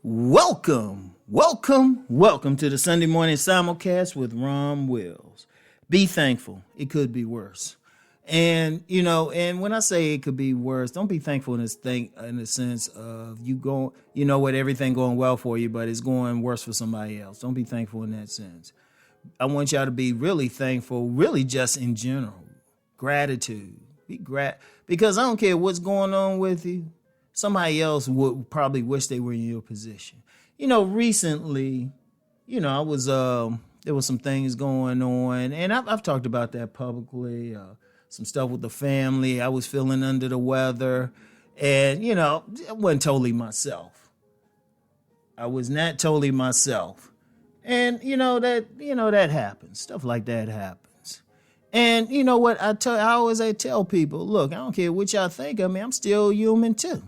Welcome to the Sunday morning simulcast with Rom Wills. Be thankful. It could be worse. And when I say it could be worse, don't be thankful in the sense of everything going well for you, but it's going worse for somebody else. Don't be thankful in that sense. I want y'all to be really thankful, really just in general. Gratitude. Because I don't care what's going on with you. Somebody else would probably wish they were in your position. Recently, I was there was some things going on, and I've talked about that publicly. Some stuff with the family. I was feeling under the weather, and I wasn't totally myself. I was not totally myself, and that happens. Stuff like that happens. And you know what? I always tell people, look, I don't care what y'all think of me. I'm still human too.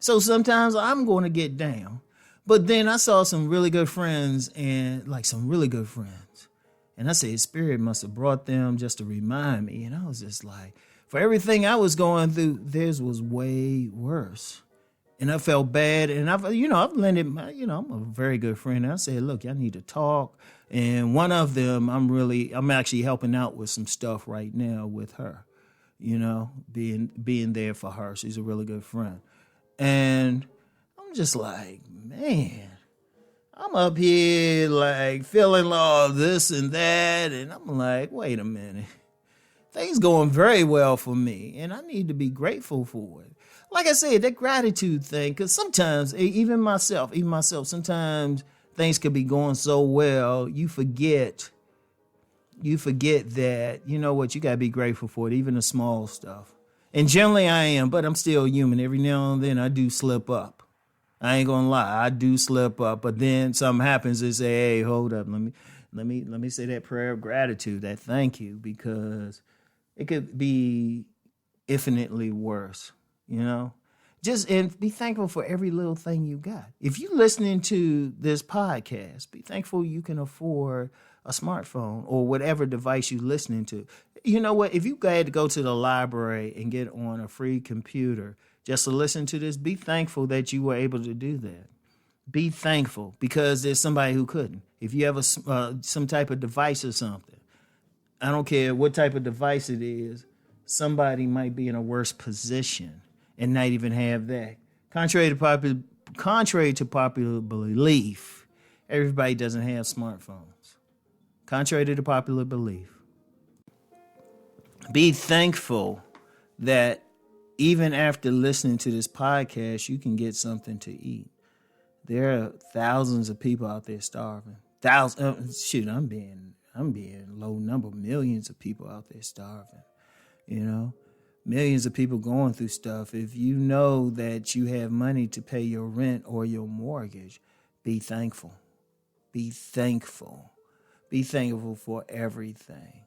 So sometimes I'm going to get down. But then I saw some really good friends and I said, Spirit must have brought them just to remind me. And I was just like, for everything I was going through, theirs was way worse. And I felt bad. And I've lended I'm a very good friend. And I said, look, y'all need to talk. And one of them, I'm actually helping out with some stuff right now with her, being there for her. She's a really good friend. And I'm just like, man, I'm up here like feeling all this and that. And I'm like, wait a minute. Things going very well for me. And I need to be grateful for it. Like I said, that gratitude thing, because sometimes, even myself, sometimes things could be going so well, you forget that, you got to be grateful for it, even the small stuff. And generally I am, but I'm still human. Every now and then I do slip up. I ain't gonna lie, I do slip up. But then something happens and say, hey, hold up, let me say that prayer of gratitude, that thank you, because it could be infinitely worse, Just and be thankful for every little thing you got. If you're listening to this podcast, be thankful you can afford a smartphone or whatever device you're listening to. You know what? If you had to go to the library and get on a free computer just to listen to this, be thankful that you were able to do that. Be thankful because there's somebody who couldn't. If you have some type of device or something, I don't care what type of device it is, somebody might be in a worse position and not even have that. Contrary to popular belief, everybody doesn't have smartphones. Contrary to the popular belief. Be thankful that even after listening to this podcast, you can get something to eat. There are thousands of people out there starving. I'm being low number. Millions of people out there starving. Millions of people going through stuff. If you know that you have money to pay your rent or your mortgage, be thankful. Be thankful. Be thankful for everything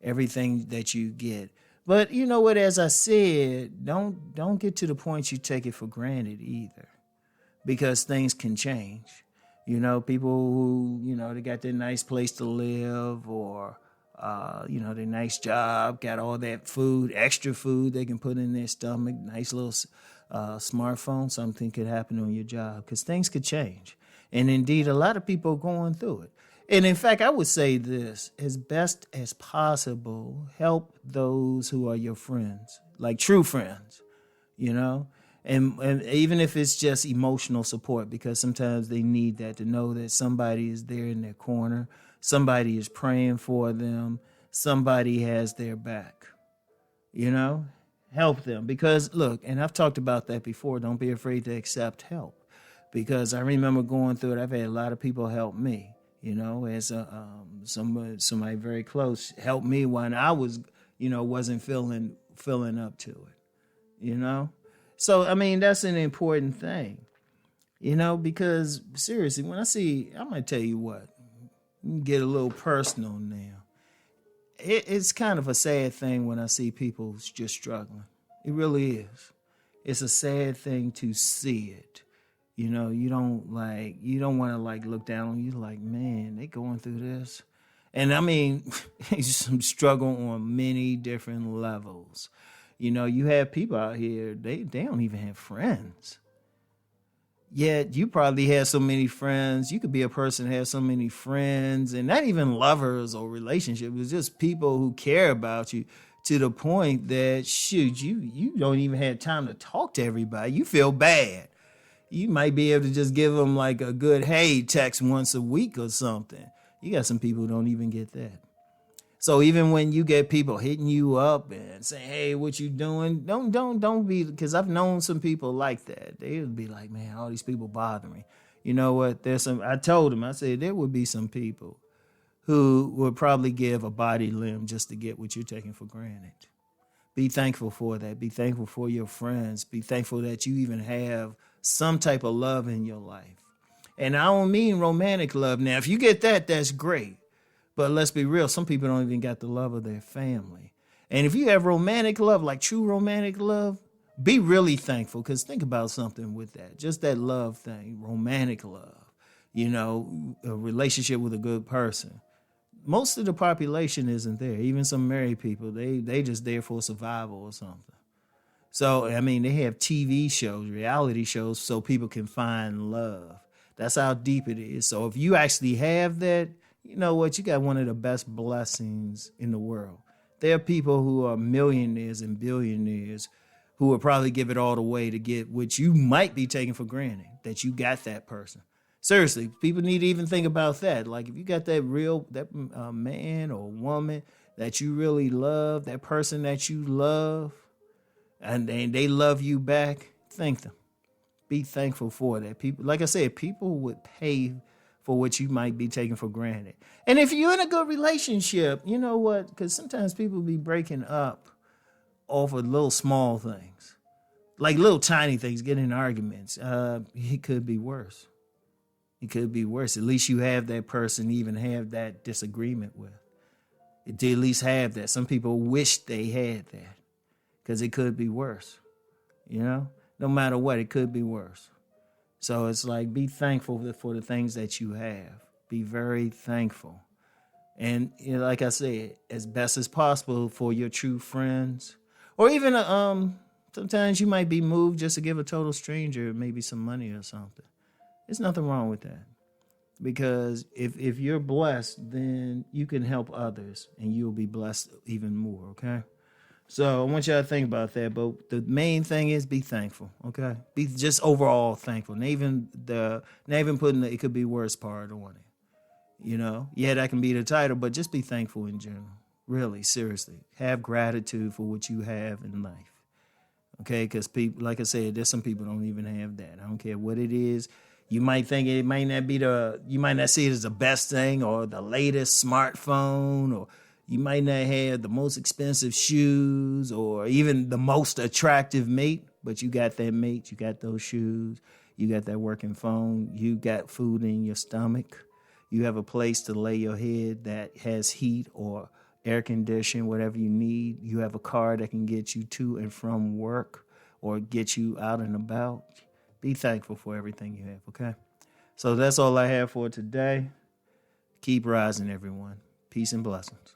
that you get. But you know what, as I said, don't get to the point you take it for granted either, because things can change. People who, they got their nice place to live or, their nice job, got all that food, extra food they can put in their stomach, nice little smartphone, something could happen on your job because things could change. And indeed, a lot of people are going through it. And in fact, I would say this, as best as possible, help those who are your friends, like true friends, and even if it's just emotional support, because sometimes they need that to know that somebody is there in their corner, somebody is praying for them, somebody has their back, help them. Because look, and I've talked about that before, don't be afraid to accept help, because I remember going through it. I've had a lot of people help me. As somebody very close helped me when I was, wasn't feeling up to it, So, that's an important thing, because seriously, when I'm going to tell you what, get a little personal now. It's kind of a sad thing when I see people just struggling. It really is. It's a sad thing to see it. You don't want to look down on you like, man, they going through this. And it's some struggle on many different levels. You have people out here, they don't even have friends. Yet you probably have so many friends. You could be a person that has so many friends, and not even lovers or relationships. It's just people who care about you to the point that shoot, you don't even have time to talk to everybody. You feel bad. You might be able to just give them like a good hey text once a week or something. You got some people who don't even get that. So even when you get people hitting you up and saying, "Hey, what you doing?" Don't be, because I've known some people like that. They would be like, "Man, all these people bother me." You know what? I told them, I said there would be some people who would probably give a body limb just to get what you're taking for granted. Be thankful for that. Be thankful for your friends. Be thankful that you even have some type of love in your life. And I don't mean romantic love. Now, if you get that, that's great. But let's be real, some people don't even got the love of their family. And if you have romantic love, like true romantic love, be really thankful, because think about something with that. Just that love thing, romantic love, a relationship with a good person. Most of the population isn't there. Even some married people, they just there for survival or something. So, I mean, they have TV shows, reality shows, so people can find love. That's how deep it is. So if you actually have that, you know what? You got one of the best blessings in the world. There are people who are millionaires and billionaires who will probably give it all away to get what you might be taking for granted, that you got that person. Seriously, people need to even think about that. Like if you got that man or woman that you really love, that person that you love, and they love you back, thank them. Be thankful for that. People, like I said, people would pay for what you might be taking for granted. And if you're in a good relationship, you know what? Because sometimes people be breaking up over little small things, like little tiny things, getting in arguments. It could be worse. It could be worse. At least you have that person, even have that disagreement with. At least have that. Some people wish they had that, because it could be worse. No matter what, it could be worse. So it's like, be thankful for the things that you have. Be very thankful. And like I said, as best as possible for your true friends. Or even sometimes you might be moved just to give a total stranger maybe some money or something. There's nothing wrong with that. Because if you're blessed, then you can help others and you'll be blessed even more, okay? So I want y'all to think about that. But the main thing is be thankful, okay? Be just overall thankful. Not even putting the it could be worse part on it. Yeah, that can be the title, but just be thankful in general. Really, seriously. Have gratitude for what you have in life. Okay? Because people, like I said, there's some people don't even have that. I don't care what it is. You might think it might not be you might not see it as the best thing or the latest smartphone, or you might not have the most expensive shoes or even the most attractive mate, but you got that mate, you got those shoes, you got that working phone, you got food in your stomach, you have a place to lay your head that has heat or air conditioning, whatever you need. You have a car that can get you to and from work or get you out and about. Be thankful for everything you have, okay? So that's all I have for today. Keep rising, everyone. Peace and blessings.